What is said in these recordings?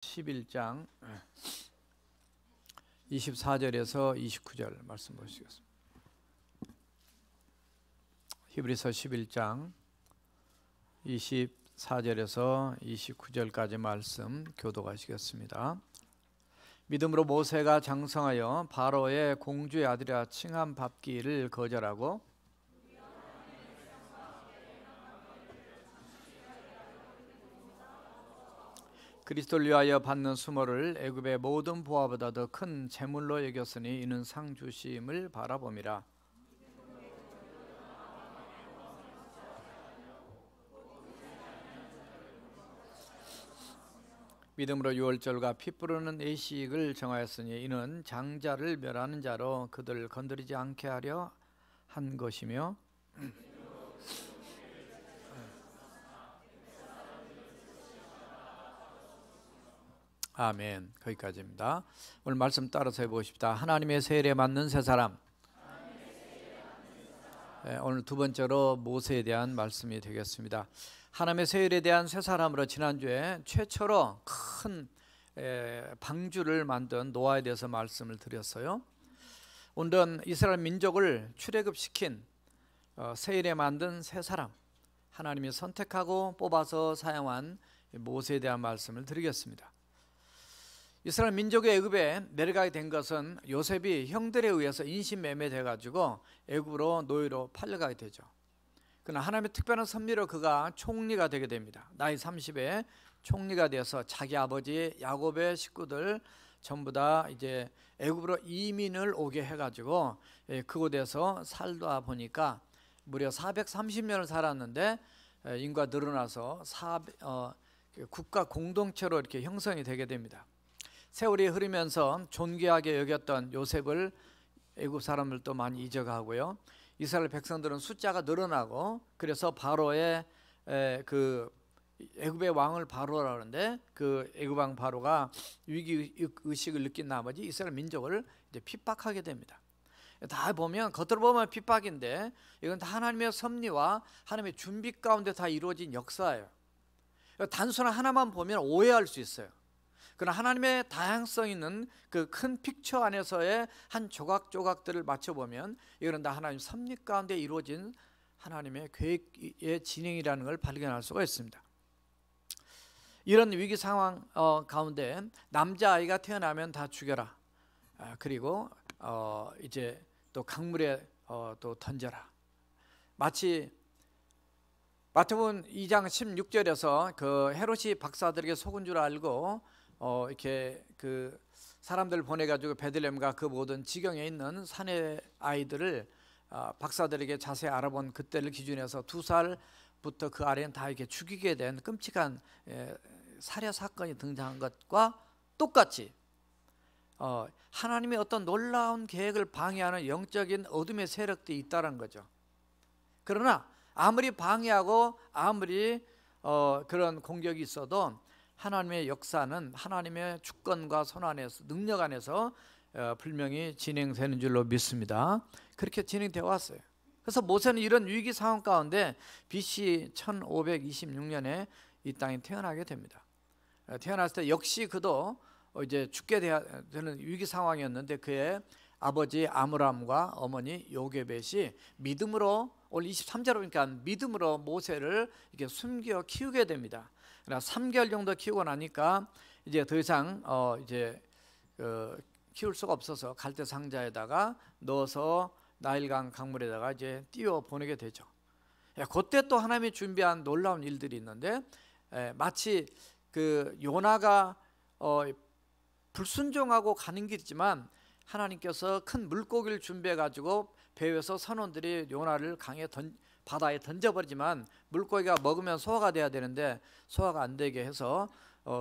11장 24절에서 29절 말씀 보시겠습니다. 히브리서 11장 24절에서 29절까지 말씀 교독하시겠습니다. 믿음으로 모세가 장성하여 바로의 공주의 아들이라 칭함 받기를 거절하고 그리스도를 위하여 받는 수모를 애굽의 모든 보화보다 더 큰 재물로 여겼으니 이는 상 주심을 바라봄이라. 믿음으로 유월절과 피 뿌르는 예식을 정하였으니 이는 장자를 멸하는 자로 그들을 건드리지 않게 하려 한 것이며 아멘. 거기까지입니다. 오늘 말씀 따라서 해보십시다. 하나님의 세일에 맞는 새 사람. 오늘 두 번째로 모세에 대한 말씀이 되겠습니다. 하나님의 세일에 대한 새 사람으로 지난주에 최초로 큰 방주를 만든 노아에 대해서 말씀을 드렸어요. 오늘은 이스라엘 민족을 출애굽시킨 세일에 만든 새 사람, 하나님이 선택하고 뽑아서 사용한 모세에 대한 말씀을 드리겠습니다. 이스라엘 민족의 애굽에 내려가게 된 것은 요셉이 형들에 의해서 인신매매돼 가지고 애굽으로 노예로 팔려가게 되죠. 그러나 하나님의 특별한 섭리로 그가 총리가 되게 됩니다. 나이 30에 총리가 되어서 자기 아버지 야곱의 식구들 전부 다 이제 애굽으로 이민을 오게 해가지고 그곳에서 살다 보니까 무려 430년을 살았는데 인구가 늘어나서 국가 공동체로 이렇게 형성이 되게 됩니다. 세월이 흐르면서 존귀하게 여겼던 요셉을 애굽 사람들도 많이 잊어가고요. 이스라엘 백성들은 숫자가 늘어나고 그래서 바로의 그 애굽의 왕을 바로라 그러는데 그 애굽 왕 바로가 위기 의식을 느낀 나머지 이스라엘 민족을 이제 핍박하게 됩니다. 다 보면 겉으로 보면 핍박인데 이건 다 하나님의 섭리와 하나님의 준비 가운데 다 이루어진 역사예요. 단순한 하나만 보면 오해할 수 있어요. 그러나 하나님의 다양성 있는 그 큰 픽처 안에서의 한 조각조각들을 맞춰보면 이거는 다 하나님 섭리 가운데 이루어진 하나님의 계획의 진행이라는 걸 발견할 수가 있습니다. 이런 위기 상황 가운데 남자아이가 태어나면 다 죽여라. 그리고 이제 또 강물에 또 던져라. 마치 마태복음 2장 16절에서 그 헤롯이 박사들에게 속은 줄 알고 이렇게 그 사람들 보내가지고 베들레헴과 그 모든 지경에 있는 사내 아이들을 박사들에게 자세히 알아본 그때를 기준해서 2살부터 그 아래는 다 이렇게 죽이게 된 끔찍한 살해 사건이 등장한 것과 똑같이 하나님의 어떤 놀라운 계획을 방해하는 영적인 어둠의 세력들이 있다는 거죠. 그러나 아무리 방해하고 아무리 그런 공격이 있어도 하나님의 역사는 하나님의 주권과 손 안에서 능력 안에서 분명히 진행되는 줄로 믿습니다. 그렇게 진행되어 왔어요. 그래서 모세는 이런 위기 상황 가운데 BC 1526년에 이 땅에 태어나게 됩니다. 태어났을 때 역시 그도 이제 죽게 되는 위기 상황이었는데 그의 아버지 아므람과 어머니 요게벳이 믿음으로 오늘 23절 보니까 믿음으로 모세를 이렇게 숨겨 키우게 됩니다. 3개월 정도 키우고 나니까 이제 더 이상 이제 키울 수가 없어서 갈대 상자에다가 넣어서 나일강 강물에다가 이제 띄워 보내게 되죠. 그때 또 하나님이 준비한 놀라운 일들이 있는데 마치 그 요나가 불순종하고 가는 길이지만 하나님께서 큰 물고기를 준비해 가지고 배에서 선원들이 요나를 바다에 던져버리지만 물고기가 먹으면 소화가 돼야 되는데 소화가 안 되게 해서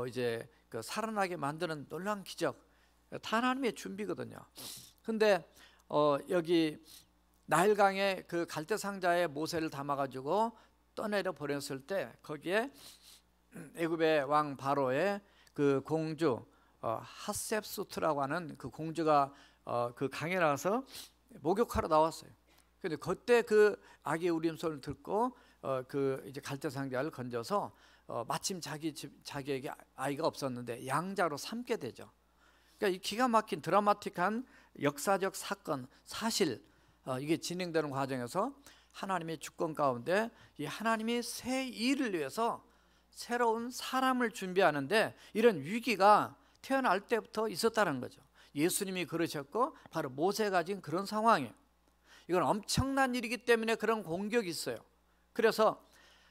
이제 그 살아나게 만드는 놀라운 기적, 다 하나님의 준비거든요. 근데 여기 나일강에 그 갈대 상자에 모세를 담아가지고 떠내려 보냈을 때 거기에 애굽의 왕 바로의 그 공주 하셉수트라고 하는 그 공주가 그 강에 나가서 목욕하러 나왔어요. 근데 그때 그 아기의 울음소리를 듣고 그 이제 갈대 상자를 건져서 마침 자기에게 아이가 없었는데 양자로 삼게 되죠. 그러니까 이 기가 막힌 드라마틱한 역사적 사건, 사실 이게 진행되는 과정에서 하나님의 주권 가운데 이 하나님이 새 일을 위해서 새로운 사람을 준비하는데 이런 위기가 태어날 때부터 있었다는 거죠. 예수님이 그러셨고 바로 모세가 지금 그런 상황이에요. 이건 엄청난 일이기 때문에 그런 공격이 있어요. 그래서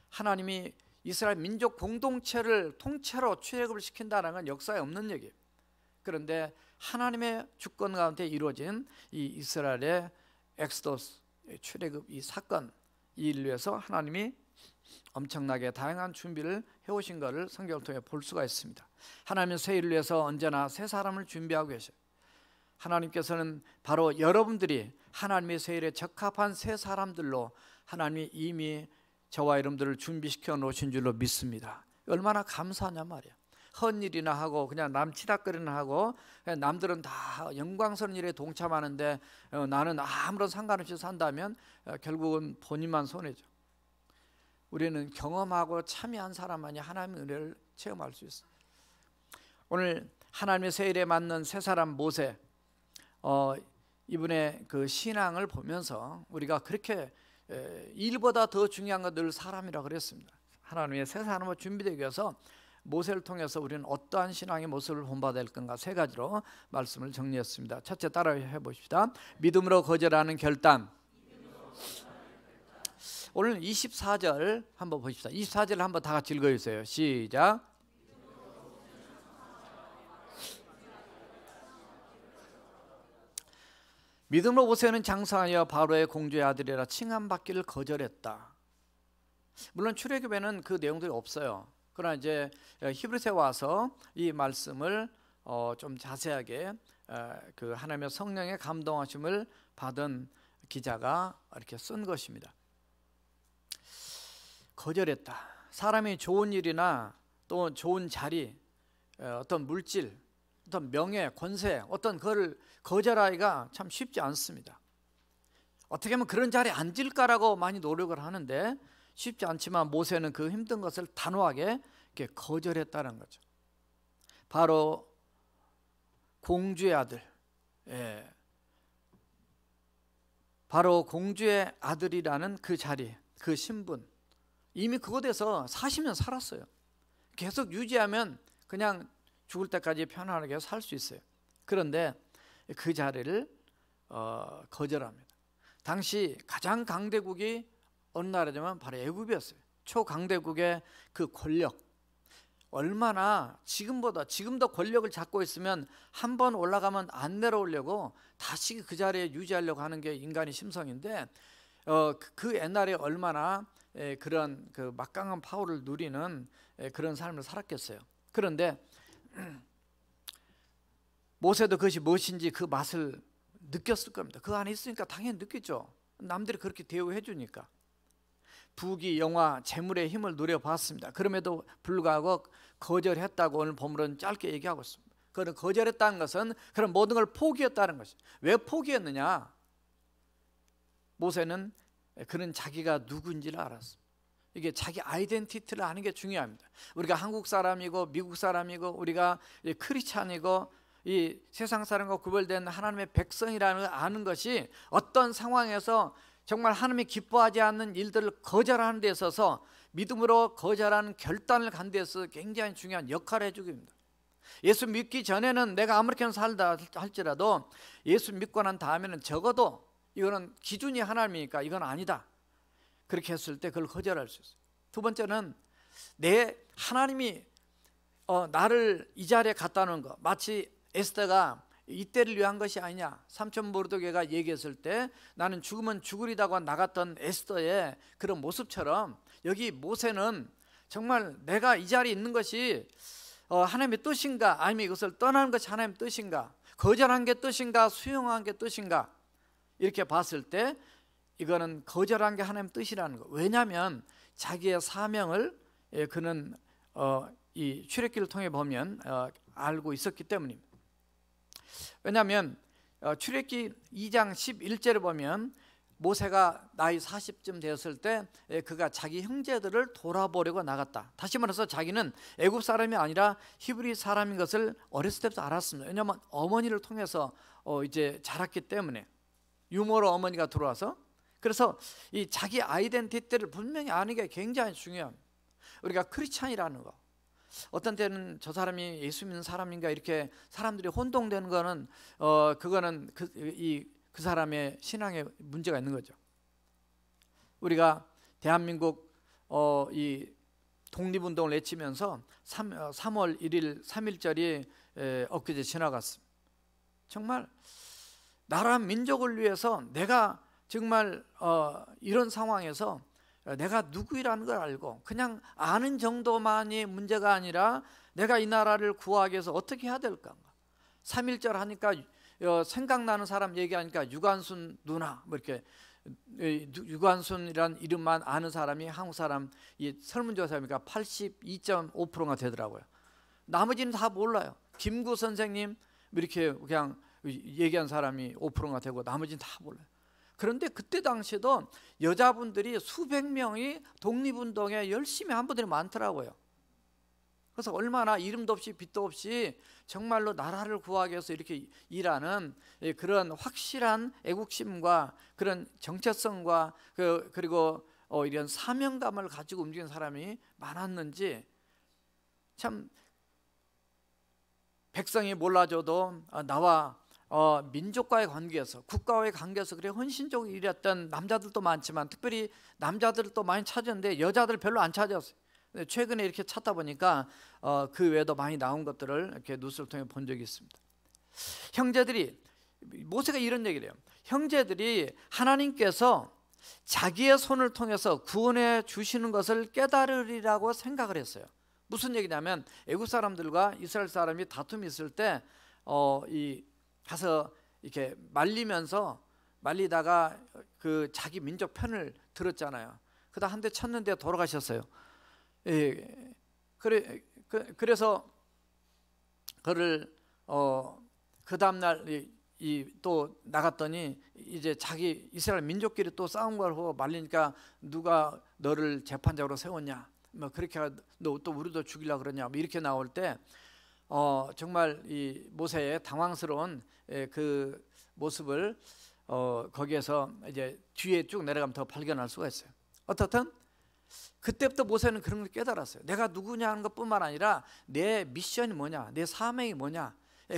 하나님이 이스라엘 민족 공동체를 통째로 출애굽을 시킨다는 건 역사에 없는 얘기예요. 그런데 하나님의 주권 가운데 이루어진 이 이스라엘의 엑스도스 출애굽 이 사건, 이 일을 위해서 하나님이 엄청나게 다양한 준비를 해오신 것을 성경을 통해 볼 수가 있습니다. 하나님은 새 일을 위해서 언제나 새 사람을 준비하고 계셔요. 하나님께서는 바로 여러분들이 하나님의 새 일에 적합한 새 사람들로 하나님이 이미 저와 여러분들을 준비시켜 놓으신 줄로 믿습니다. 얼마나 감사하냐 말이에요. 헛일이나 하고 그냥 남 치닥거리나 하고 그냥 남들은 다 영광스러운 일에 동참하는데 나는 아무런 상관없이 산다면 결국은 본인만 손해죠. 우리는 경험하고 참여한 사람만이 하나님의 은혜를 체험할 수 있어요. 오늘 하나님의 새 일에 맞는 새 사람 모세, 이분의 그 신앙을 보면서 우리가 그렇게 일보다 더 중요한 건 늘 사람이라고 그랬습니다. 하나님의 새 사람으로 준비되기 위해서 모세를 통해서 우리는 어떠한 신앙의 모습을 본받아야 할 건가 세 가지로 말씀을 정리했습니다. 첫째 따라해 보십시다. 믿음으로 거절하는 결단. 오늘 24절 한번 보십시다. 24절 한번 다 같이 읽어주세요. 시작. 믿음으로 모세는 장성하여 바로의 공주의 아들이라 칭함받기를 거절했다. 물론 출애굽에는 그 내용들이 없어요. 그러나 이제 히브리서에 와서 이 말씀을 좀 자세하게 그 하나님의 성령의 감동하심을 받은 기자가 이렇게 쓴 것입니다. 거절했다. 사람이 좋은 일이나 또 좋은 자리, 어떤 물질, 어떤 명예, 권세, 어떤 그걸 거절하기가 참 쉽지 않습니다. 어떻게 하면 그런 자리에 앉을까라고 많이 노력을 하는데 쉽지 않지만 모세는 그 힘든 것을 단호하게 이렇게 거절했다는 거죠. 바로 공주의 아들, 바로 공주의 아들이라는 그 자리, 그 신분, 이미 그곳에서 40년 살았어요. 계속 유지하면 그냥 죽을 때까지 편안하게 살 수 있어요. 그런데 그 자리를 거절합니다. 당시 가장 강대국이 어느 나라냐면 바로 애굽이었어요. 초강대국의 그 권력, 얼마나 지금도 권력을 잡고 있으면 한 번 올라가면 안 내려오려고 다시 그 자리에 유지하려고 하는 게 인간의 심성인데 그 옛날에 얼마나 그런 그 막강한 파워를 누리는 그런 삶을 살았겠어요. 그런데 모세도 그것이 무엇인지 그 맛을 느꼈을 겁니다. 그 안에 있으니까 당연히 느끼죠. 남들이 그렇게 대우해 주니까. 부귀, 영화, 재물의 힘을 누려봤습니다. 그럼에도 불구하고 거절했다고 오늘 본문은 짧게 얘기하고 있습니다. 그는 거절했다는 것은 그런 모든 걸 포기했다는 것이죠. 왜 포기했느냐? 모세는 그는 자기가 누구인지를 알았습니다. 이게 자기 아이덴티티를 아는 게 중요합니다. 우리가 한국 사람이고 미국 사람이고 우리가 크리스찬이고 이 세상 사람과 구별된 하나님의 백성이라는 걸 아는 것이 어떤 상황에서 정말 하나님이 기뻐하지 않는 일들을 거절하는 데 있어서 믿음으로 거절하는 결단을 간 데 있어서 굉장히 중요한 역할을 해주고 있습니다. 예수 믿기 전에는 내가 아무렇게나 살다 할지라도 예수 믿고 난 다음에는 적어도 이거는 기준이 하나님이니까 이건 아니다. 그렇게 했을 때 그걸 거절할 수 있어요. 두 번째는 내 하나님이 나를 이 자리에 갖다 놓은 거, 마치 에스더가 이때를 위한 것이 아니냐. 삼촌 모르드게가 얘기했을 때 나는 죽으면 죽으리다고 나갔던 에스더의 그런 모습처럼 여기 모세는 정말 내가 이 자리에 있는 것이 하나님의 뜻인가, 아니면 이것을 떠나는 것이 하나님의 뜻인가, 거절한 게 뜻인가, 수용한 게 뜻인가, 이렇게 봤을 때 이거는 거절한 게 하나님의 뜻이라는 거. 왜냐하면 자기의 사명을 그는 이 출애굽기를 통해 보면 알고 있었기 때문입니다. 왜냐하면 출애굽기 2장 11절에 보면 모세가 나이 40쯤 되었을 때 그가 자기 형제들을 돌아보려고 나갔다. 다시 말해서 자기는 애굽 사람이 아니라 히브리 사람인 것을 어렸을 때부터 알았습니다. 왜냐하면 어머니를 통해서 이제 자랐기 때문에, 유모로 어머니가 들어와서. 그래서 이 자기 아이덴티티를 분명히 아는 게 굉장히 중요합니다. 우리가 크리스찬이라는 거, 어떤 때는 저 사람이 예수 믿는 사람인가 이렇게 사람들이 혼동되는 거는 그거는 그 사람의 신앙에 문제가 있는 거죠. 우리가 대한민국 이 독립운동을 외치면서 3월 1일 3.1절이 엊그제 지나갔습니다. 정말 나라 민족을 위해서 내가 정말 이런 상황에서 내가 누구이라는 걸 알고 그냥 아는 정도만이 문제가 아니라 내가 이 나라를 구하기 위해서 어떻게 해야 될까. 3.1절 하니까 생각나는 사람 얘기하니까 유관순 누나 뭐 이렇게, 유관순이란 이름만 아는 사람이 한국 사람 이 설문조사니까 82.5%가 되더라고요. 나머지는 다 몰라요. 김구 선생님 이렇게 그냥 얘기한 사람이 5%가 되고 나머지는 다 몰라요. 그런데 그때 당시에도 여자분들이 수백 명이 독립운동에 열심히 한 분들이 많더라고요. 그래서 얼마나 이름도 없이 빛도 없이 정말로 나라를 구하기 위해서 이렇게 일하는 그런 확실한 애국심과 그런 정체성과 그리고 이런 사명감을 가지고 움직이는 사람이 많았는지, 참 백성이 몰라줘도 나와 민족과의 관계에서, 국가와의 관계에서 그래 헌신적으로 일했던 남자들도 많지만 특별히 남자들을 또 많이 찾았는데 여자들 별로 안 찾았어요. 최근에 이렇게 찾다 보니까 그 외에도 많이 나온 것들을 이렇게 뉴스를 통해 본 적이 있습니다. 형제들이, 모세가 이런 얘기를 해요. 형제들이 하나님께서 자기의 손을 통해서 구원해 주시는 것을 깨달으리라고 생각을 했어요. 무슨 얘기냐면 애국 사람들과 이스라엘 사람이 다툼이 있을 때 가서 이렇게 말리다가 그 자기 민족 편을 들었잖아요. 그다음 한 대 쳤는데 돌아가셨어요. 그래서 그를 그 다음 날 또 나갔더니 이제 자기 이스라엘 민족끼리 또 싸운 걸 하고 말리니까 누가 너를 재판장으로 세웠냐, 뭐 그렇게 너 또 우리도 죽이려고 그러냐, 뭐 이렇게 나올 때 정말 이 모세의 당황스러운 그 모습을 거기에서 이제 뒤에 쭉 내려가면 더 발견할 수가 있어요. 어떻든 그때부터 모세는 그런 걸 깨달았어요. 내가 누구냐 하는 것뿐만 아니라 내 미션이 뭐냐, 내 사명이 뭐냐,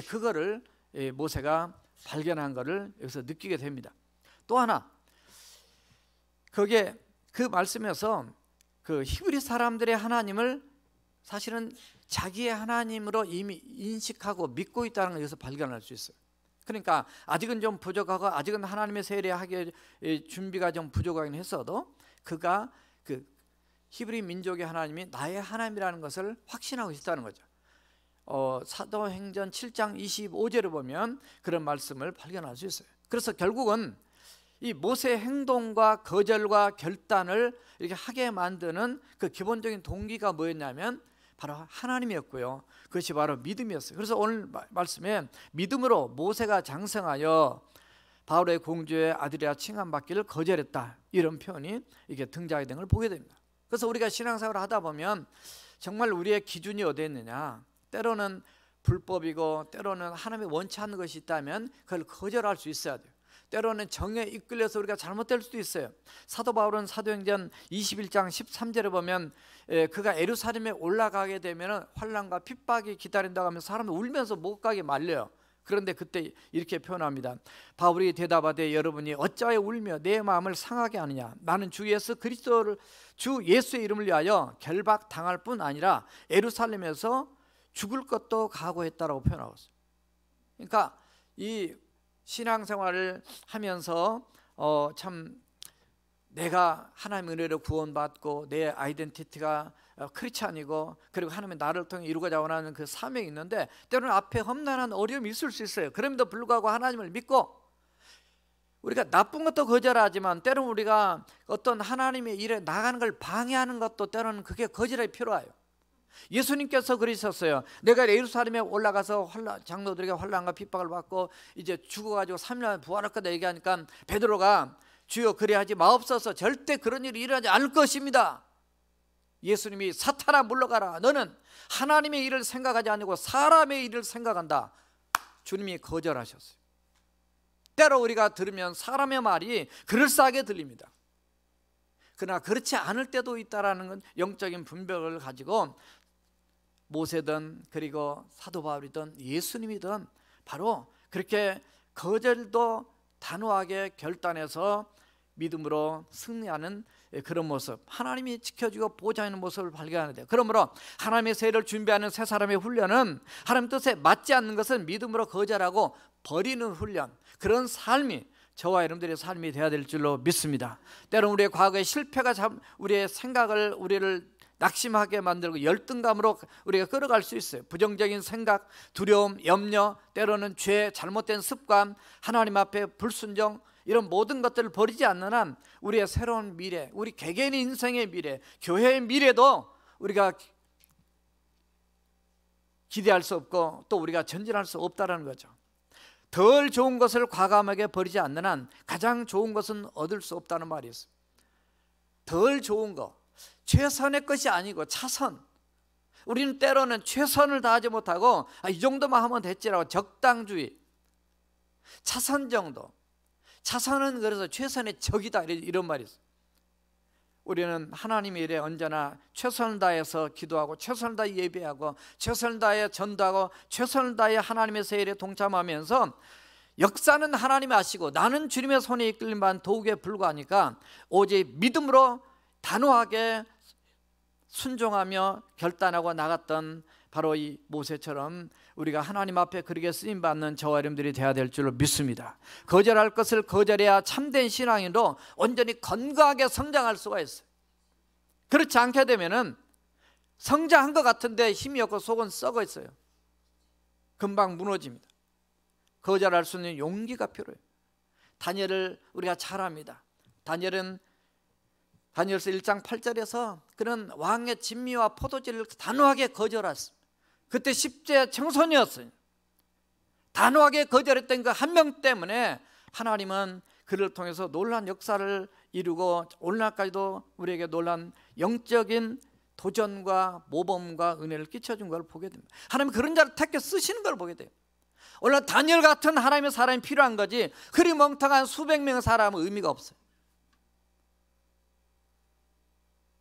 그거를 모세가 발견한 것을 여기서 느끼게 됩니다. 또 하나, 거기에 그 말씀에서 그 히브리 사람들의 하나님을 사실은 자기의 하나님으로 이미 인식하고 믿고 있다는 걸 여기서 발견할 수 있어요. 그러니까 아직은 좀 부족하고 아직은 하나님의 세례하기에 준비가 좀 부족하긴 했어도 그가 그 히브리 민족의 하나님이 나의 하나님이라는 것을 확신하고 있다는 거죠. 사도행전 7장 25절을 보면 그런 말씀을 발견할 수 있어요. 그래서 결국은 이 모세의 행동과 거절과 결단을 이렇게 하게 만드는 그 기본적인 동기가 뭐였냐면 바로 하나님이었고요. 그것이 바로 믿음이었어요. 그래서 오늘 말씀에 믿음으로 모세가 장성하여 바울의 공주의 아들이라 칭함받기를 거절했다, 이런 표현이 이게 등장하게 된 걸 보게 됩니다. 그래서 우리가 신앙생활을 하다 보면 정말 우리의 기준이 어디에 있느냐, 때로는 불법이고 때로는 하나님이 원치 않는 것이 있다면 그걸 거절할 수 있어야 돼요. 때로는 정에 이끌려서 우리가 잘못될 수도 있어요. 사도 바울은 사도행전 21장 13절에 보면 그가 예루살렘에 올라가게 되면 환난과 핍박이 기다린다고 하면서 사람들 울면서 못 가게 말려요. 그런데 그때 이렇게 표현합니다. 바울이 대답하되 여러분이 어찌하여 울며 내 마음을 상하게 하느냐, 나는 주 예수의 이름을 위하여 결박당할 뿐 아니라 예루살렘에서 죽을 것도 각오했다라고 표현하고 있어요. 그러니까 이 신앙생활을 하면서 참 내가 하나님의 은혜로 구원받고 내 아이덴티티가 크리스찬이고 그리고 하나님의 나를 통해 이루고자 원하는 그 사명이 있는데 때로는 앞에 험난한 어려움이 있을 수 있어요. 그럼에도 불구하고 하나님을 믿고 우리가 나쁜 것도 거절하지만 때로는 우리가 어떤 하나님의 일에 나가는 걸 방해하는 것도 때로는 그게 거절이 필요해요. 예수님께서 그러셨어요. 내가 예루살렘에 올라가서 장로들에게 환난과 핍박을 받고 이제 죽어가지고 3년 부활할 거다 얘기하니까 베드로가 주여 그리하지 마옵소서. 절대 그런 일이 일어나지 않을 것입니다. 예수님이 사탄아 물러가라. 너는 하나님의 일을 생각하지 아니고 사람의 일을 생각한다. 주님이 거절하셨어요. 때로 우리가 들으면 사람의 말이 그럴싸하게 들립니다. 그러나 그렇지 않을 때도 있다라는 건 영적인 분별을 가지고 모세든 그리고 사도 바울이든 예수님이든 바로 그렇게 거절도 단호하게 결단해서 믿음으로 승리하는 그런 모습, 하나님이 지켜주고 보호하는 모습을 발견하는 데요. 그러므로 하나님의 세례를 준비하는 세 사람의 훈련은 하나님 뜻에 맞지 않는 것은 믿음으로 거절하고 버리는 훈련, 그런 삶이 저와 여러분들의 삶이 되어야 될 줄로 믿습니다. 때로는 우리의 과거의 실패가 우리의 생각을, 우리를 낙심하게 만들고 열등감으로 우리가 끌어갈 수 있어요. 부정적인 생각, 두려움, 염려, 때로는 죄, 잘못된 습관, 하나님 앞에 불순종, 이런 모든 것들을 버리지 않는 한 우리의 새로운 미래, 우리 개개인의 인생의 미래, 교회의 미래도 우리가 기대할 수 없고 또 우리가 전진할 수 없다는 거죠. 덜 좋은 것을 과감하게 버리지 않는 한 가장 좋은 것은 얻을 수 없다는 말이 있어요. 덜 좋은 거, 최선의 것이 아니고 차선. 우리는 때로는 최선을 다하지 못하고 이 정도만 하면 됐지라고 적당주의, 차선 정도. 차선은 그래서 최선의 적이다, 이런 말이 있어요. 우리는 하나님의 일에 언제나 최선을 다해서 기도하고 최선을 다해 예배하고 최선을 다해 전도하고 최선을 다해 하나님의 세일에 동참하면서 역사는 하나님이 아시고 나는 주님의 손에 이끌린 바는 도구에 불과하니까 오직 믿음으로 단호하게 순종하며 결단하고 나갔던 바로 이 모세처럼 우리가 하나님 앞에 그렇게 쓰임받는 저와 여러분들이 되어야 될 줄로 믿습니다. 거절할 것을 거절해야 참된 신앙인으로 온전히 건강하게 성장할 수가 있어요. 그렇지 않게 되면은 성장한 것 같은데 힘이 없고 속은 썩어 있어요. 금방 무너집니다. 거절할 수 있는 용기가 필요해요. 다니엘을 우리가 잘 압니다. 다니엘은 다니엘서 1장 8절에서 그런 왕의 진미와 포도주를 단호하게 거절했습니다. 그때 10세 청소년이었어요. 단호하게 거절했던 그 한 명 때문에 하나님은 그를 통해서 놀라운 역사를 이루고 오늘날까지도 우리에게 놀라운 영적인 도전과 모범과 은혜를 끼쳐준 걸 보게 됩니다. 하나님은 그런 자를 택해 쓰시는 걸 보게 돼요. 오늘 다니엘 같은 하나님의 사람이 필요한 거지 그리 멍청한 수백 명의 사람은 의미가 없어요.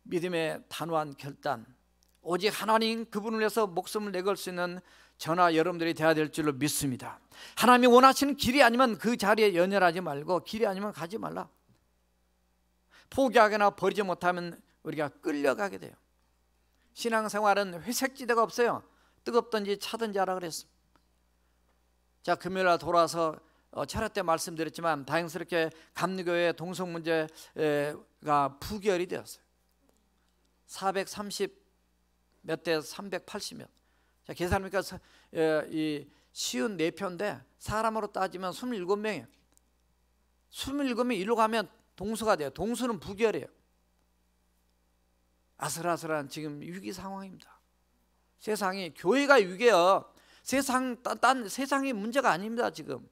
믿음의 단호한 결단, 오직 하나님 그분을 위해서 목숨을 내걸 수 있는 저나 여러분들이 되어야 될 줄로 믿습니다. 하나님이 원하시는 길이 아니면 그 자리에 연연하지 말고, 길이 아니면 가지 말라. 포기하거나 버리지 못하면 우리가 끌려가게 돼요. 신앙생활은 회색지대가 없어요. 뜨겁든지 차든지 하라 그랬습니다. 자, 금요일날 돌아와서 차례 때 말씀드렸지만 다행스럽게 감리교회 동성 문제가 부결이 되었어요. 430 몇 대 380몇. 자, 계산하니까 이 쉬운 4표인데 사람으로 따지면 27명이에요. 27명 일로 가면 동수가 돼요. 동수는 부결이에요. 아슬아슬한 지금 위기 상황입니다. 세상이, 교회가 위기예요. 세상이 문제가 아닙니다. 지금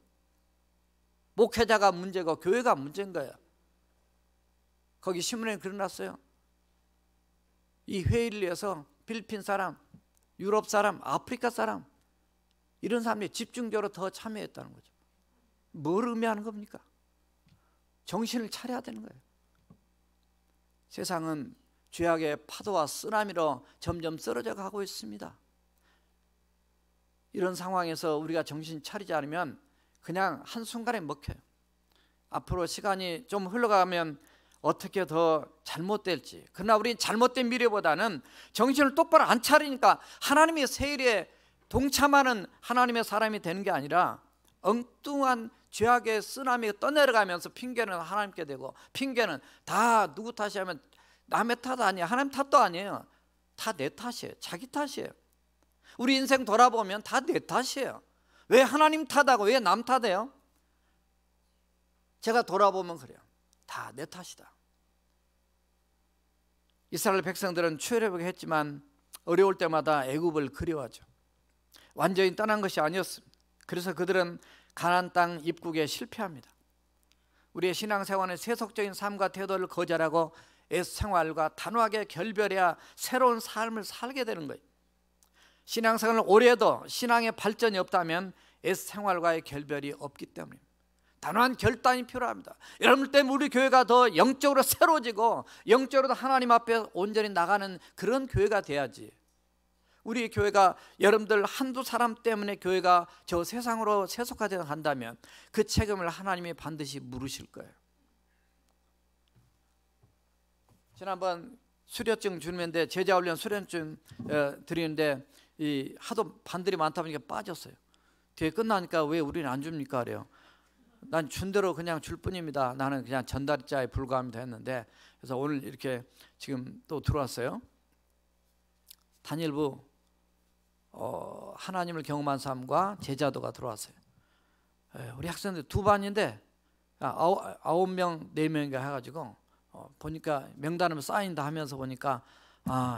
목회자가 문제고 교회가 문제인 거예요. 거기 신문에 글 났어요. 이 회의를 위해서 필리핀 사람, 유럽 사람, 아프리카 사람, 이런 사람들이 집중적으로 더 참여했다는 거죠. 뭘 의미하는 겁니까? 정신을 차려야 되는 거예요. 세상은 죄악의 파도와 쓰나미로 점점 쓰러져 가고 있습니다. 이런 상황에서 우리가 정신 차리지 않으면 그냥 한순간에 먹혀요. 앞으로 시간이 좀 흘러가면 어떻게 더 잘못될지. 그러나 우리는 잘못된 미래보다는 정신을 똑바로 안 차리니까 하나님의 세일에 동참하는 하나님의 사람이 되는 게 아니라 엉뚱한 죄악의 쓰나미가 떠내려가면서 핑계는 하나님께 대고, 핑계는 다 누구 탓이 하면 남의 탓 아니에요. 하나님 탓도 아니에요. 다 내 탓이에요. 자기 탓이에요. 우리 인생 돌아보면 다 내 탓이에요. 왜 하나님 탓하고 왜 남 탓해요? 제가 돌아보면 그래요. 다 내 탓이다. 이스라엘 백성들은 출애굽을 했지만 어려울 때마다 애굽을 그리워하죠. 완전히 떠난 것이 아니었습니다. 그래서 그들은 가나안 땅 입국에 실패합니다. 우리의 신앙생활은 세속적인 삶과 태도를 거절하고 옛 생활과 단호하게 결별해야 새로운 삶을 살게 되는 거예요. 신앙생활을 오래 해도 신앙의 발전이 없다면 옛 생활과의 결별이 없기 때문입니다. 단호한 결단이 필요합니다. 여러분 때문에 우리 교회가 더 영적으로 새로워지고 영적으로 하나님 앞에 온전히 나가는 그런 교회가 돼야지. 우리 교회가 여러분들 한두 사람 때문에 교회가 저 세상으로 세속화되어 간다면 그 책임을 하나님이 반드시 물으실 거예요. 지난번 수료증 주는데 제자훈련 수료증 드리는데 하도 반들이 많다 보니까 빠졌어요. 뒤에 끝나니까 왜 우리는 안 줍니까? 그래요. 난 준 대로 그냥 줄 뿐입니다. 나는 그냥 전달자에 불과합니다 했는데, 그래서 오늘 이렇게 지금 또 들어왔어요. 단일부 하나님을 경험한 삶과 제자도가 들어왔어요. 우리 학생들 두 반인데 9명 4명인가 해가지고 보니까 명단을 쌓인다 하면서 보니까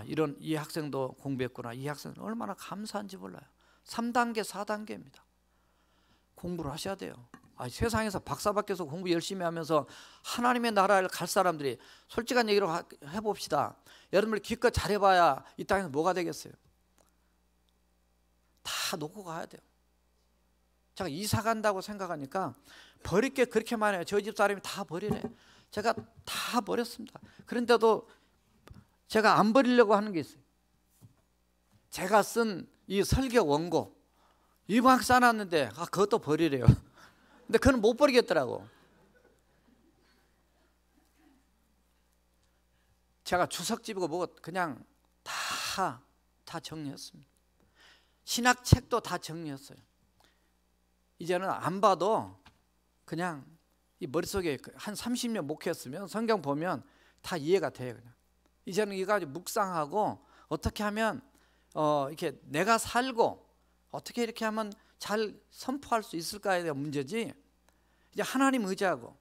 이런 이 학생도 공부했구나. 이 학생은 얼마나 감사한지 몰라요. 3단계 4단계입니다. 공부를 하셔야 돼요. 세상에서 박사 받겨서 공부 열심히 하면서 하나님의 나라를 갈 사람들이, 솔직한 얘기로 해봅시다. 여러분들 기껏 잘해봐야 이 땅에서 뭐가 되겠어요? 다 놓고 가야 돼요. 제가 이사 간다고 생각하니까 버릴 게 그렇게 많아요. 저희 집 사람이 다 버리래. 제가 다 버렸습니다. 그런데도 제가 안 버리려고 하는 게 있어요. 제가 쓴 이 설교 원고 이만큼 써놨는데 그것도 버리래요. 근데 그건 못 버리겠더라고. 제가 주석집이고 뭐고 그냥 다 정리했습니다. 신학책도 다 정리했어요. 이제는 안 봐도 그냥 이 머릿속에 한 30년 목회했으면 성경 보면 다 이해가 돼요. 그냥. 이제는 이거 가지고 묵상하고 어떻게 하면 이렇게 내가 살고 어떻게 이렇게 하면 잘 선포할 수 있을까에 대한 문제지, 이제 하나님 의지하고.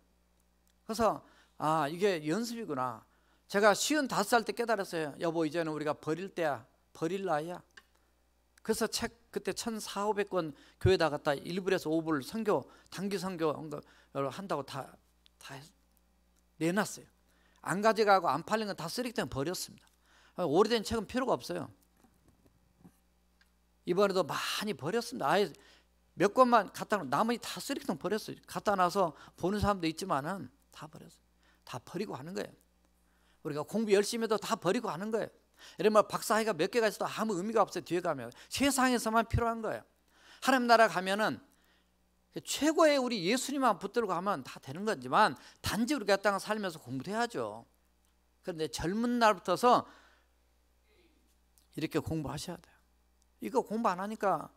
그래서 이게 연습이구나. 제가 55살 때 깨달았어요. 여보, 이제는 우리가 버릴 때야. 버릴 나이야. 그래서 책 그때 1,400~500권 교회다 갖다 1불에서 5불 선교, 단기 선교 한다고 다 내놨어요. 안 가져가고 안 팔린 건 다 쓰레기 때문에 버렸습니다. 오래된 책은 필요가 없어요. 이번에도 많이 버렸습니다. 아예 몇 권만 갖다 놓고 나머지 다 쓰레기통 버렸어요. 갖다 놔서 보는 사람도 있지만은 다 버렸어요. 다 버리고 하는 거예요. 우리가 공부 열심히 해도 다 버리고 하는 거예요. 이러면 박사학위가 몇 개가 있어도 아무 의미가 없어요. 뒤에 가면 세상에서만 필요한 거예요. 하나님 나라 가면은 최고의 우리 예수님만 붙들고 가면 다 되는 거지만 단지 우리가 땅을 살면서 공부도 해야죠. 그런데 젊은 날부터서 이렇게 공부하셔야 돼요. 이거 공부 안 하니까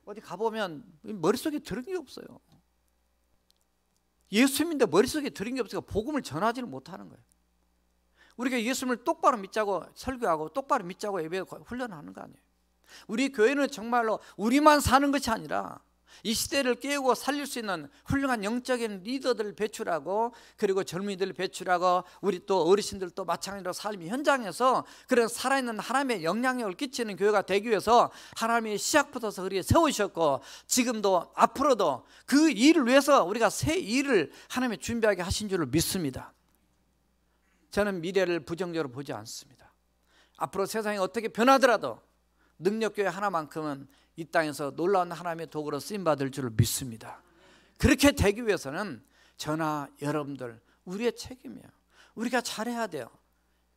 어디 가보면 머릿속에 들은 게 없어요. 예수님인데 머릿속에 들은 게 없으니까 복음을 전하지를 못하는 거예요. 우리가 예수님을 똑바로 믿자고 설교하고 똑바로 믿자고 예배 훈련하는 거 아니에요. 우리 교회는 정말로 우리만 사는 것이 아니라 이 시대를 깨우고 살릴 수 있는 훌륭한 영적인 리더들을 배출하고, 그리고 젊은이들을 배출하고, 우리 또 어르신들도 마찬가지로 삶의 현장에서 그런 살아있는 하나님의 영향력을 끼치는 교회가 되기 위해서 하나님이 시작부터 우리에 세우셨고, 지금도 앞으로도 그 일을 위해서 우리가 새 일을 하나님이 준비하게 하신 줄을 믿습니다. 저는 미래를 부정적으로 보지 않습니다. 앞으로 세상이 어떻게 변하더라도 능력교회 하나만큼은 이 땅에서 놀라운 하나님의 도구로 쓰임받을 줄을 믿습니다. 그렇게 되기 위해서는 저나 여러분들 우리의 책임이에요. 우리가 잘해야 돼요.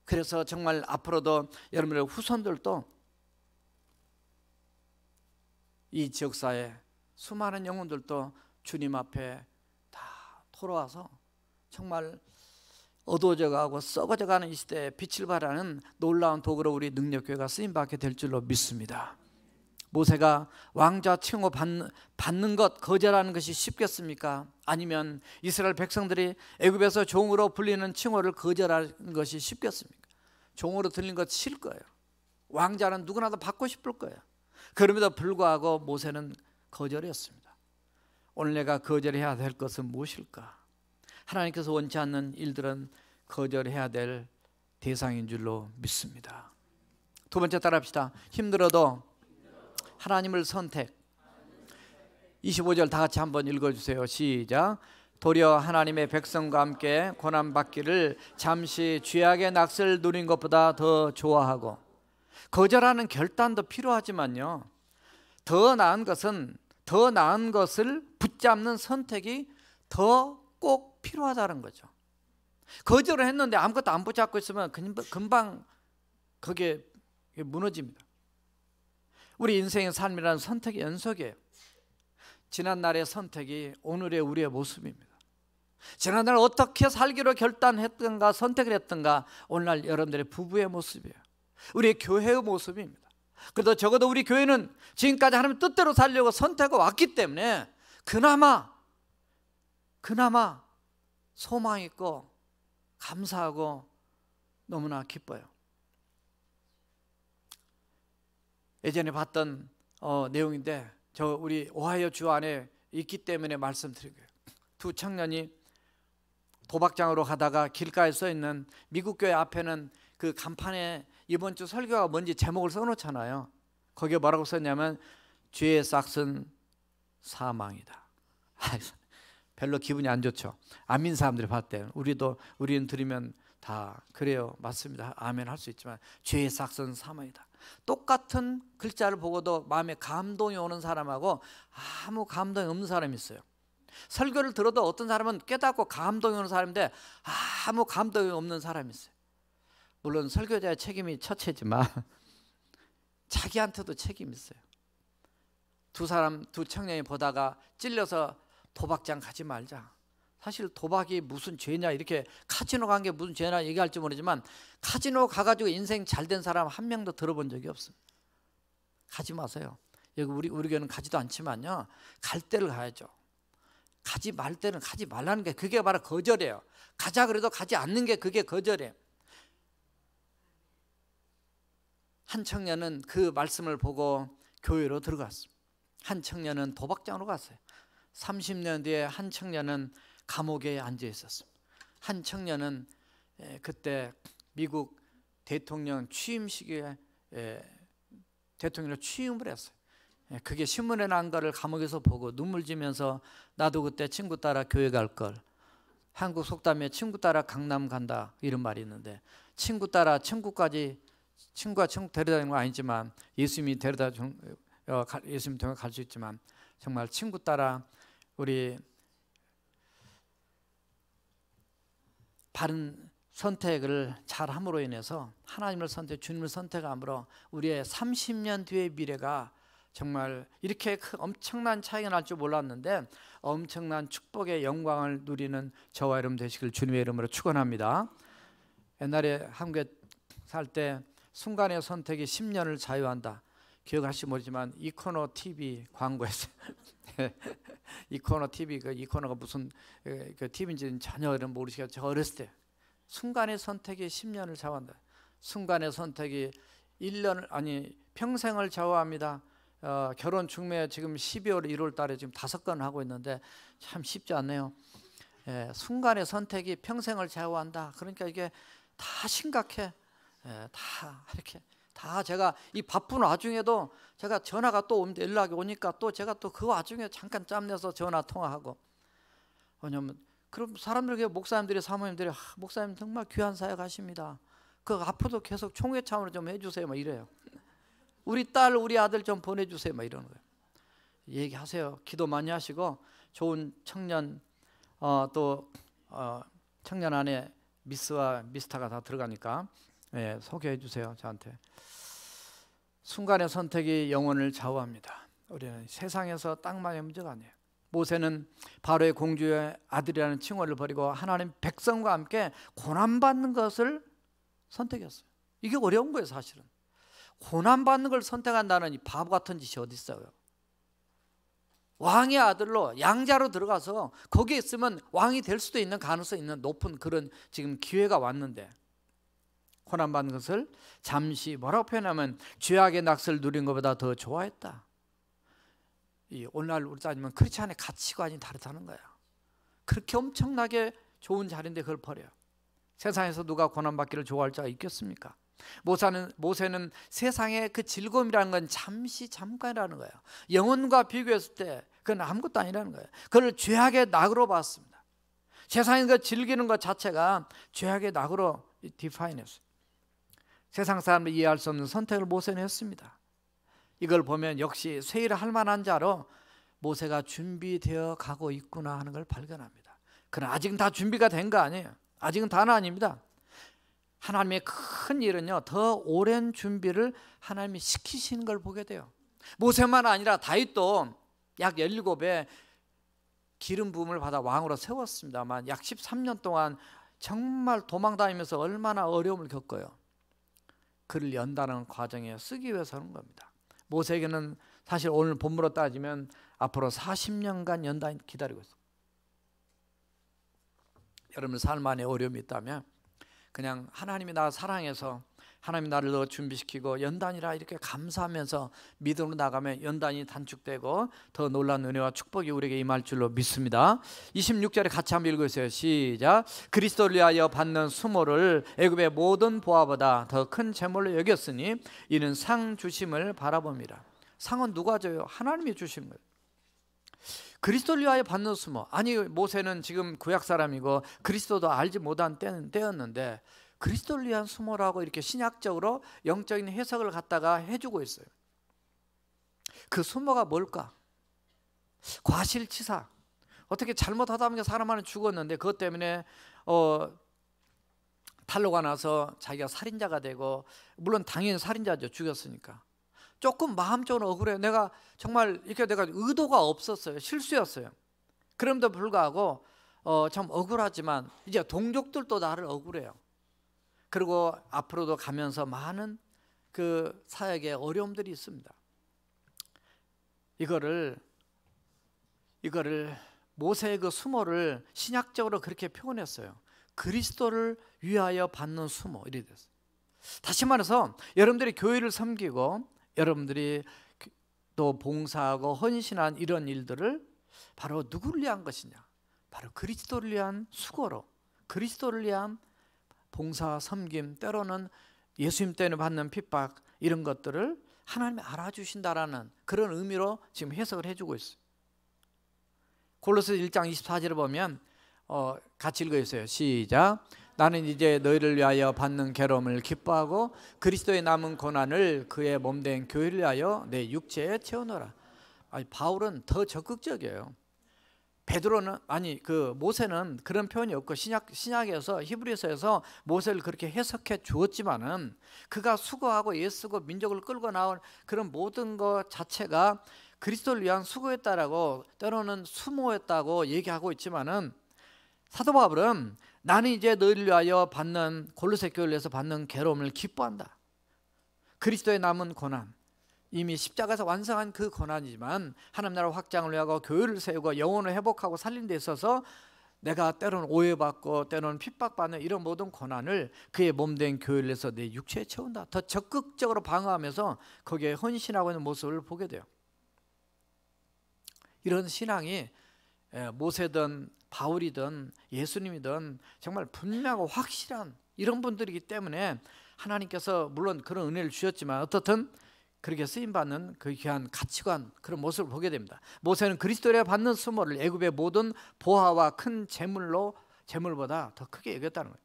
그래서 정말 앞으로도 여러분의 후손들도 이 지역사회 수많은 영혼들도 주님 앞에 다 돌아와서 정말 어두워져가고 썩어져가는 이 시대에 빛을 발하는 놀라운 도구로 우리 능력교회가 쓰임받게 될 줄로 믿습니다. 모세가 왕자 칭호 받는 것 거절하는 것이 쉽겠습니까? 아니면 이스라엘 백성들이 애굽에서 종으로 불리는 칭호를 거절하는 것이 쉽겠습니까? 종으로 들린 것 싫을 거예요. 왕자는 누구나 다 받고 싶을 거예요. 그럼에도 불구하고 모세는 거절했습니다. 오늘 내가 거절해야 될 것은 무엇일까? 하나님께서 원치 않는 일들은 거절해야 될 대상인 줄로 믿습니다. 두 번째 따라합시다. 힘들어도 하나님을 선택. 25절 다 같이 한번 읽어주세요. 시작. 도리어 하나님의 백성과 함께 고난받기를 잠시 죄악의 낙을 누린 것보다 더 좋아하고, 거절하는 결단도 필요하지만요, 더 나은 것을 붙잡는 선택이 더 꼭 필요하다는 거죠. 거절을 했는데 아무것도 안 붙잡고 있으면 금방 그게 무너집니다. 우리 인생의 삶이라는 선택의 연속이에요. 지난날의 선택이 오늘의 우리의 모습입니다. 지난날 어떻게 살기로 결단했던가 선택을 했던가 오늘날 여러분들의 부부의 모습이에요. 우리의 교회의 모습입니다. 그래도 적어도 우리 교회는 지금까지 하나님 뜻대로 살려고 선택해 왔기 때문에 그나마 소망이 있고 감사하고 너무나 기뻐요. 예전에 봤던 내용인데 우리 오하이오 주 안에 있기 때문에 말씀드리고요. 두 청년이 도박장으로 가다가 길가에 써 있는 미국 교회 앞에는 그 간판에 이번 주 설교가 뭔지 제목을 써놓잖아요. 거기에 뭐라고 썼냐면 죄의 싹은 사망이다. 별로 기분이 안 좋죠. 안 믿는 사람들이 봤을 때 우리는 들으면 다 그래요, 맞습니다, 아멘 할 수 있지만 죄의 싹은 사망이다. 똑같은 글자를 보고도 마음에 감동이 오는 사람하고 아무 감동이 없는 사람이 있어요. 설교를 들어도 어떤 사람은 깨닫고 감동이 오는 사람인데 아무 감동이 없는 사람이 있어요. 물론 설교자의 책임이 첫째지만 자기한테도 책임이 있어요. 두 청년이 보다가 찔려서 도박장 가지 말자. 사실 도박이 무슨 죄냐, 이렇게 카지노 간 게 무슨 죄냐 얘기할지 모르지만 카지노 가가지고 인생 잘된 사람 한 명도 들어본 적이 없습니다. 가지 마세요. 여기 우리 교회는 가지도 않지만요, 갈 때를 가야죠. 가지 말 때는 가지 말라는 게 그게 바로 거절이에요. 가자 그래도 가지 않는 게 그게 거절이에요. 한 청년은 그 말씀을 보고 교회로 들어갔습니다. 한 청년은 도박장으로 갔어요. 30년 뒤에 한 청년은 감옥에 앉아 있었습니다. 한 청년은 그때 미국 대통령 취임식에 대통령으로 취임을 했어요. 그게 신문에 난 거를 감옥에서 보고 눈물 지면서 나도 그때 친구 따라 교회 갈 걸, 한국 속담에 친구 따라 강남 간다 이런 말이 있는데, 친구 따라 친구가 친구 데려다니는 건 아니지만 예수님이 예수님 통해 갈 수 있지만 정말 친구 따라 우리 바른 선택을 잘 함으로 인해서 하나님을 주님을 선택함으로 우리의 30년 뒤의 미래가 정말 이렇게 엄청난 차이가 날 줄 몰랐는데 엄청난 축복의 영광을 누리는 저와 여러분 되시길 주님의 이름으로 축원합니다. 옛날에 한국에 살 때 순간의 선택이 10년을 자유한다. 기억하실지 모르지만 이코노 TV 광고했어요. 이코노 TV, 그 이코노가 무슨 그 TV인지는 전혀 모르시겠죠. 저 어렸을 때 순간의 선택이 10년을 좌우한다. 순간의 선택이 1년을 아니 평생을 좌우합니다. 결혼 중매 지금 12월 1월 달에 지금 5건 하고 있는데 참 쉽지 않네요. 순간의 선택이 평생을 좌우한다. 그러니까 이게 다 심각해. 다 이렇게 다 제가 이 바쁜 와중에도 제가 전화가 또 오는데 연락이 오니까 또 제가 또 그 와중에 잠깐 짬내서 전화 통화하고. 왜냐면 그럼 사람들에게 목사님들이 사모님들이 목사님 정말 귀한 사역 하십니다. 그 앞으로도 계속 총회 차원으로 좀 해주세요. 막 이래요. 우리 딸 우리 아들 좀 보내주세요. 막 이러는 거예요. 얘기하세요. 기도 많이 하시고 좋은 청년 또 청년 안에 미스와 미스터가 다 들어가니까 소개해 주세요. 저한테. 순간의 선택이 영혼을 좌우합니다. 우리는 세상에서 땅만의 문제가 아니에요. 모세는 바로의 공주의 아들이라는 칭호를 버리고 하나님 백성과 함께 고난받는 것을 선택했어요. 이게 어려운 거예요. 사실은 고난받는 걸 선택한다는 이 바보 같은 짓이 어디 있어요. 왕의 아들로 양자로 들어가서 거기에 있으면 왕이 될 수도 있는 가능성이 있는 높은 그런 지금 기회가 왔는데 고난받는 것을 잠시 뭐라고 표현하면 죄악의 낙을 누린 것보다 더 좋아했다. 오늘날 우리 따지면 크리스찬의 가치관이 다르다는 거야. 그렇게 엄청나게 좋은 자리인데 그걸 버려요. 세상에서 누가 고난받기를 좋아할 자가 있겠습니까? 모세는 세상의 그 즐거움이라는 건 잠깐이라는 거예요. 영혼과 비교했을 때 그건 아무것도 아니라는 거예요. 그걸 죄악의 낙으로 봤습니다. 세상에 그 즐기는 것 자체가 죄악의 낙으로 디파인했어요. 세상 사람들이 이해할 수 없는 선택을 모세는 했습니다. 이걸 보면 역시 쇠일할 만한 자로 모세가 준비되어 가고 있구나 하는 걸 발견합니다. 그러나 아직은 다 준비가 된 거 아니에요. 아직은 다는 아닙니다. 하나님의 큰 일은요, 더 오랜 준비를 하나님이 시키시는 걸 보게 돼요. 모세만 아니라 다윗도 약 17에 기름 부음을 받아 왕으로 세웠습니다만 약 13년 동안 정말 도망다니면서 얼마나 어려움을 겪어요. 그를 연단하는 과정에 쓰기 위해서 하는 겁니다. 모세에게는 사실 오늘 본문으로 따지면 앞으로 40년간 연단이 기다리고 있어요. 여러분 삶 안에 어려움이 있다면 그냥 하나님이 나를 사랑해서 하나님이 나를 더 준비시키고 연단이라 이렇게 감사하면서 믿음으로 나가면 연단이 단축되고 더 놀라운 은혜와 축복이 우리에게 임할 줄로 믿습니다. 26절에 같이 한번 읽으세요. 시작. 그리스도를 위하여 받는 수모를 애굽의 모든 보화보다 더 큰 재물로 여겼으니 이는 상 주심을 바라봅니다. 상은 누가 줘요? 하나님이 주신 거예요. 그리스도를 위하여 받는 수모. 아니 모세는 지금 구약 사람이고 그리스도도 알지 못한 때였는데 그리스도를 위한 수모라고 이렇게 신약적으로 영적인 해석을 갖다가 해주고 있어요. 그 수모가 뭘까? 과실치사. 어떻게 잘못하다 보니까 사람 하나 죽었는데 그것 때문에 탈로가 나서 자기가 살인자가 되고, 물론 당연히 살인자죠. 죽였으니까. 조금 마음적으로 억울해요. 내가 정말 이렇게 내가 의도가 없었어요. 실수였어요. 그럼에도 불구하고 참 억울하지만 이제 동족들도 나를 억울해요. 그리고 앞으로도 가면서 많은 그 사역에 어려움들이 있습니다. 이거를 모세의 그 수모를 신약적으로 그렇게 표현했어요. 그리스도를 위하여 받는 수모, 이렇게 됐어요. 다시 말해서 여러분들이 교회를 섬기고 여러분들이 또 봉사하고 헌신한 이런 일들을 바로 누구를 위한 것이냐? 바로 그리스도를 위한 수고로, 그리스도를 위한 봉사, 섬김, 때로는 예수님 때문에 받는 핍박, 이런 것들을 하나님이 알아주신다라는 그런 의미로 지금 해석을 해주고 있어요. 골로새 1장 24절을 보면 같이 읽어주세요. 시작. 나는 이제 너희를 위하여 받는 괴로움을 기뻐하고 그리스도의 남은 고난을 그의 몸된 교회를 위하여 내 육체에 채우노라. 아니, 바울은 더 적극적이에요. 베드로는 모세는 그런 표현이 없고 신약에서 히브리서에서 모세를 그렇게 해석해 주었지만은 그가 수고하고 애쓰고 민족을 끌고 나온 그런 모든 것 자체가 그리스도를 위한 수고였다라고, 때로는 수모했다고 얘기하고 있지만은 사도 바울은 나는 이제 너희를 위하여 받는, 골로새 교회를 위해서 받는 괴로움을 기뻐한다. 그리스도의 남은 고난, 이미 십자가에서 완성한 그 고난이지만 하나님 나라 확장을 위하고 교회를 세우고 영혼을 회복하고 살리는 데 있어서 내가 때로는 오해받고 때로는 핍박받는 이런 모든 고난을 그의 몸된 교회를 위해서 내 육체에 채운다. 더 적극적으로 방어하면서 거기에 헌신하고 있는 모습을 보게 돼요. 이런 신앙이 모세든 바울이든 예수님이든 정말 분명하고 확실한 이런 분들이기 때문에 하나님께서 물론 그런 은혜를 주셨지만 어떻든 그렇게 쓰임받는 그 귀한 가치관, 그런 모습을 보게 됩니다. 모세는 그리스도를 받는 수모를 애굽의 모든 보화와 큰 재물보다 더 크게 여겼다는 거예요.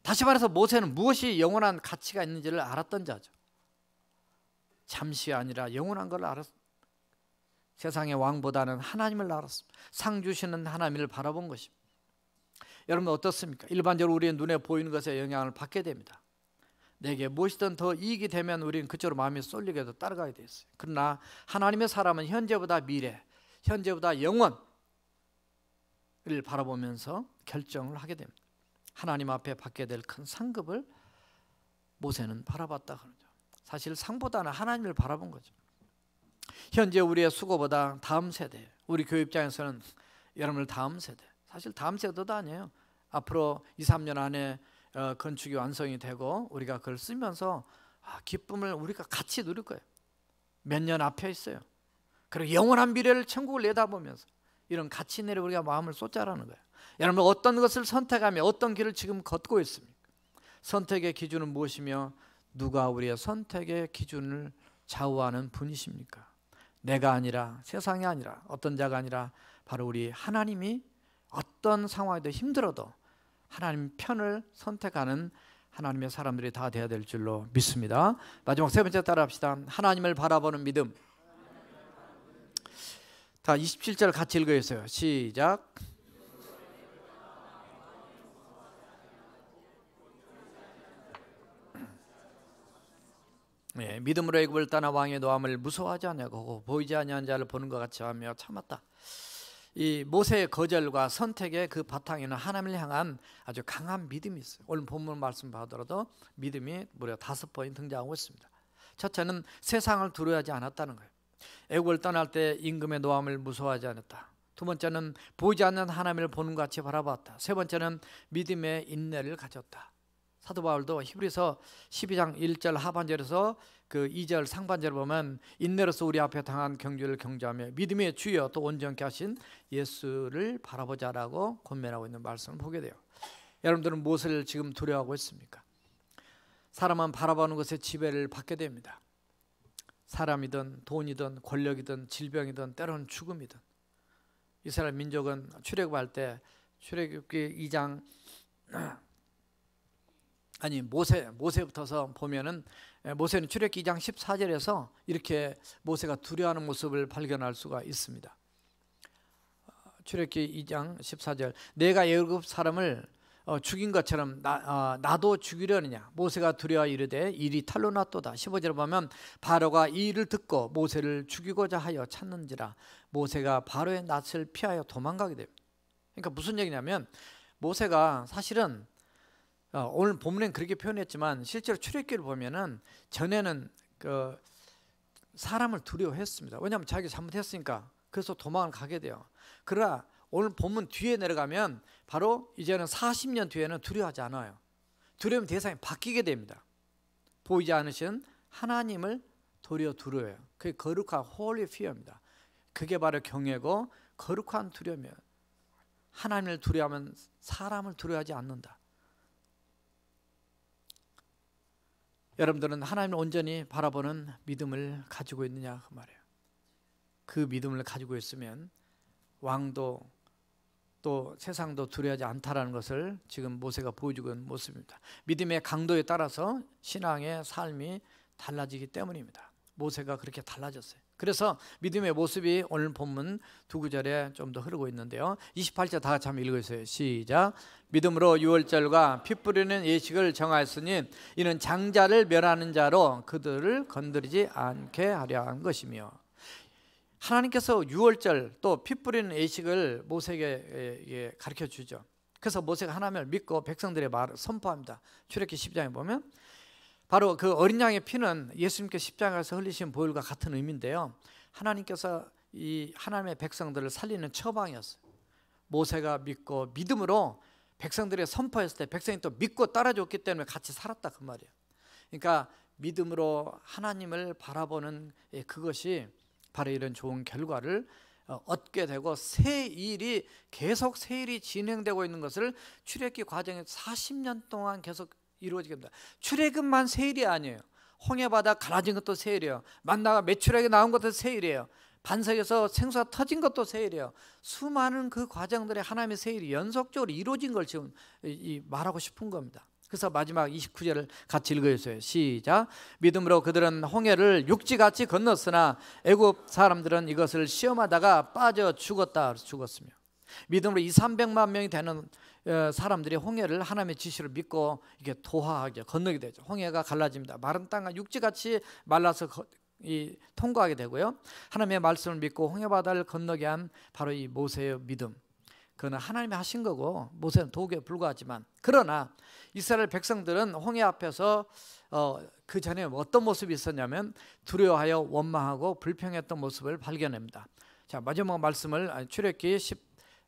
다시 말해서 모세는 무엇이 영원한 가치가 있는지를 알았던 자죠. 잠시 아니라 영원한 걸 알았습니다. 세상의 왕보다는 하나님을 알았습니다. 상 주시는 하나님을 바라본 것입니다. 여러분 어떻습니까? 일반적으로 우리의 눈에 보이는 것에 영향을 받게 됩니다. 내게 무엇이든 더 이익이 되면 우리는 그쪽으로 마음이 쏠리게 더 따라가게 돼 있어요. 그러나 하나님의 사람은 현재보다 미래, 현재보다 영원을 바라보면서 결정을 하게 됩니다. 하나님 앞에 받게 될 큰 상급을 모세는 바라봤다 그러죠. 사실 상보다는 하나님을 바라본 거죠. 현재 우리의 수고보다 다음 세대, 우리 교회 입장에서는 여러분들 다음 세대, 사실 다음 세대도 아니에요. 앞으로 2, 3년 안에 건축이 완성이 되고 우리가 그걸 쓰면서 기쁨을 우리가 같이 누릴 거예요. 몇 년 앞에 있어요. 그리고 영원한 미래를 천국을 내다보면서 이런 가치 내에 우리가 마음을 쏟자라는 거예요. 여러분 어떤 것을 선택하며 어떤 길을 지금 걷고 있습니까? 선택의 기준은 무엇이며 누가 우리의 선택의 기준을 좌우하는 분이십니까? 내가 아니라, 세상이 아니라, 어떤 자가 아니라 바로 우리 하나님이 어떤 상황에도 힘들어도 하나님 편을 선택하는 하나님의 사람들이 다 되어야 될 줄로 믿습니다. 마지막 세 번째 따라합시다. 하나님을 바라보는 믿음. 다 27절 같이 읽어주세요. 시작. 예, 믿음으로 애굽을 떠나 왕의 노함을 무서워하지 않냐고 보이지 아니한 자를 보는 것 같이 하며 참았다. 이 모세의 거절과 선택의 그 바탕에는 하나님을 향한 아주 강한 믿음이 있어요. 오늘 본문 말씀 봐더라도 믿음이 무려 5번 등장하고 있습니다. 첫째는 세상을 두려워하지 않았다는 거예요. 애굽을 떠날 때 임금의 노함을 무서워하지 않았다. 두 번째는 보이지 않는 하나님을 보는 것 같이 바라봤다. 세 번째는 믿음의 인내를 가졌다. 사도 바울도 히브리서 12장 1절 하반절에서 그 2절 상반절을 보면 인내로서 우리 앞에 당한 경주를 경주하며 믿음의 주여 또 온전케 하신 예수를 바라보자라고 권면하고 있는 말씀을 보게 돼요. 여러분들은 무엇을 지금 두려워하고 있습니까? 사람은 바라보는 것에 지배를 받게 됩니다. 사람이든 돈이든 권력이든 질병이든 때로는 죽음이든. 이스라엘 민족은 출애굽할 때 출애굽기 2장 모세부터서 보면은 모세는 출애굽기 2장 14절에서 이렇게 모세가 두려워하는 모습을 발견할 수가 있습니다. 출애굽기 2장 14절 내가 애굽 사람을 죽인 것처럼 나도 죽이려느냐. 모세가 두려워 이르되 일이 탈로 났도다. 15절에 보면 바로가 이 일을 듣고 모세를 죽이고자 하여 찾는지라. 모세가 바로의 낯을 피하여 도망가게 됩니다. 그러니까 무슨 얘기냐면 모세가 사실은 오늘 본문엔 그렇게 표현했지만 실제로 출애굽기를 보면은 전에는 그 사람을 두려워했습니다. 왜냐하면 자기가 잘못했으니까. 그래서 도망을 가게 돼요. 그러나 오늘 본문 뒤에 내려가면 바로 이제는 40년 뒤에는 두려워하지 않아요. 두려움 대상이 바뀌게 됩니다. 보이지 않으신 하나님을 도리어 두려워해요. 그게 거룩한 holy fear입니다. 그게 바로 경외고 거룩한 두려움이에요. 하나님을 두려워하면 사람을 두려워하지 않는다. 여러분들은 하나님을 온전히 바라보는 믿음을 가지고 있느냐 그 말이에요. 그 믿음을 가지고 있으면 왕도 또 세상도 두려워하지 않다라는 것을 지금 모세가 보여주고 있는 모습입니다. 믿음의 강도에 따라서 신앙의 삶이 달라지기 때문입니다. 모세가 그렇게 달라졌어요. 그래서 믿음의 모습이 오늘 본문 두 구절에 좀 더 흐르고 있는데요. 28절 다 같이 한번 읽어주세요. 시작. 믿음으로 유월절과 피 뿌리는 예식을 정하였으니 이는 장자를 멸하는 자로 그들을 건드리지 않게 하려 한 것이며. 하나님께서 유월절 또 피 뿌리는 예식을 모세에게 가르쳐 주죠. 그래서 모세가 하나님을 믿고 백성들의 말을 선포합니다. 출애굽기 10장에 보면 바로 그 어린 양의 피는 예수님께 십자가에서 흘리신 보혈과 같은 의미인데요. 하나님께서 이 하나님의 백성들을 살리는 처방이었어요. 모세가 믿고 믿음으로 백성들이 선포했을 때 백성이 또 믿고 따라줬기 때문에 같이 살았다 그 말이에요. 그러니까 믿음으로 하나님을 바라보는 그것이 바로 이런 좋은 결과를 얻게 되고 계속 새 일이 진행되고 있는 것을 출애굽기 과정에 40년 동안 계속 이루어지게 됩니다. 출애굽만 새 일이 아니에요. 홍해바다 갈라진 것도 새 일이에요. 만나가 메추라기 나온 것도 새 일이에요. 반석에서 생수가 터진 것도 새 일이에요. 수많은 그 과정들의 하나님의 새 일이 연속적으로 이루어진 걸 지금 말하고 싶은 겁니다. 그래서 마지막 29절을 같이 읽어주세요. 시작. 믿음으로 그들은 홍해를 육지같이 건넜으나 애굽 사람들은 이것을 시험하다가 빠져 죽었으며. 믿음으로 200~300만 명이 되는 사람들이 홍해를 하나님의 지시를 믿고 이게 도하하게 건너게 되죠. 홍해가 갈라집니다. 마른 땅과 육지같이 말라서 통과하게 되고요. 하나님의 말씀을 믿고 홍해바다를 건너게 한 바로 이 모세의 믿음. 그는 하나님이 하신 거고 모세는 도구에 불과하지만, 그러나 이스라엘 백성들은 홍해 앞에서 그 전에 어떤 모습이 있었냐면 두려워하여 원망하고 불평했던 모습을 발견합니다. 자, 마지막 말씀을 출애굽기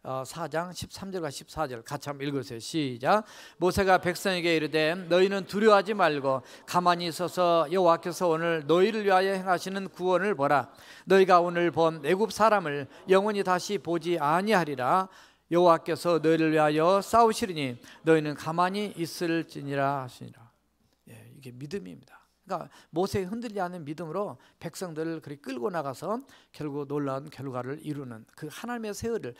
4장 13절과 14절 같이 한번 읽으세요. 시작. 모세가 백성에게 이르되 너희는 두려워하지 말고 가만히 있어서 여호와께서 오늘 너희를 위하여 행하시는 구원을 보라. 너희가 오늘 본 애굽 사람을 영원히 다시 보지 아니하리라. 여호와께서 너희를 위하여 싸우시리니 너희는 가만히 있을지니라 하시니라. 이게 믿음입니다. 그러니까 모세의 흔들리지 않는 믿음으로 백성들을 그리 끌고 나가서 결국 놀라운 결과를 이루는 그 하나님의 세월을,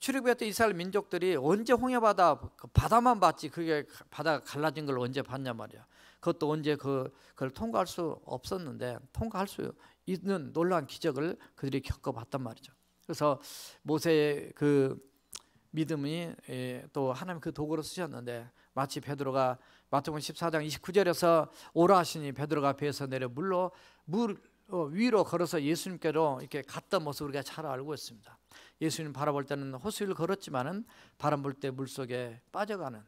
출애굽했던 이스라엘 민족들이 언제 홍해바다 그 바다만 봤지 그게 바다가 갈라진 걸 언제 봤냔 말이야. 그것도 언제 그걸 통과할 수 없었는데 통과할 수 있는 놀라운 기적을 그들이 겪어봤단 말이죠. 그래서 모세의 그 믿음이 또 하나님 그 도구로 쓰셨는데 마치 베드로가 마태복음 14장 29절에서 오라 하시니 베드로가 배에서 내려 물 위로 걸어서 예수님께로 이렇게 갔던 모습을 우리가 잘 알고 있습니다. 예수님 바라볼 때는 호수를 걸었지만은 바람 불 때 물속에 빠져가는,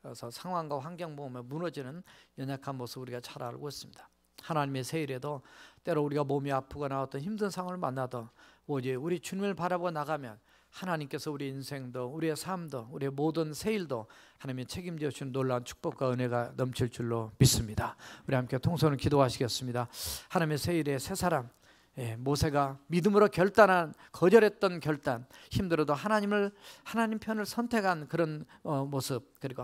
그래서 상황과 환경 보면 무너지는 연약한 모습 우리가 잘 알고 있습니다. 하나님의 세일에도 때로 우리가 몸이 아프거나 어떤 힘든 상황을 만나도 오직 우리 주님을 바라보고 나가면 하나님께서 우리 인생도 우리의 삶도 우리의 모든 세일도 하나님이 책임져 주시는 놀라운 축복과 은혜가 넘칠 줄로 믿습니다. 우리 함께 통성을 기도하시겠습니다. 하나님의 세일의 새 사람, 모세가 믿음으로 거절했던 결단, 힘들어도 하나님 편을 선택한 그런 모습, 그리고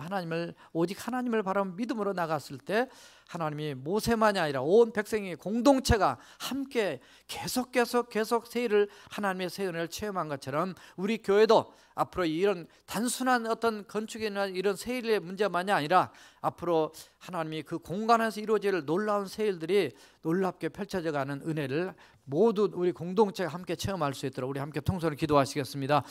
오직 하나님을 바라보는 믿음으로 나갔을 때 하나님이 모세만이 아니라 온 백성의 공동체가 함께 계속 세일을, 하나님의 세일을 체험한 것처럼 우리 교회도 앞으로 이런 단순한 어떤 건축이나 이런 세일의 문제만이 아니라 앞으로 하나님이 그 공간에서 이루어질 놀라운 세일들이 놀랍게 펼쳐져가는 은혜를 모두 우리 공동체가 함께 체험할 수 있도록 우리 함께 통성으로 기도하시겠습니다.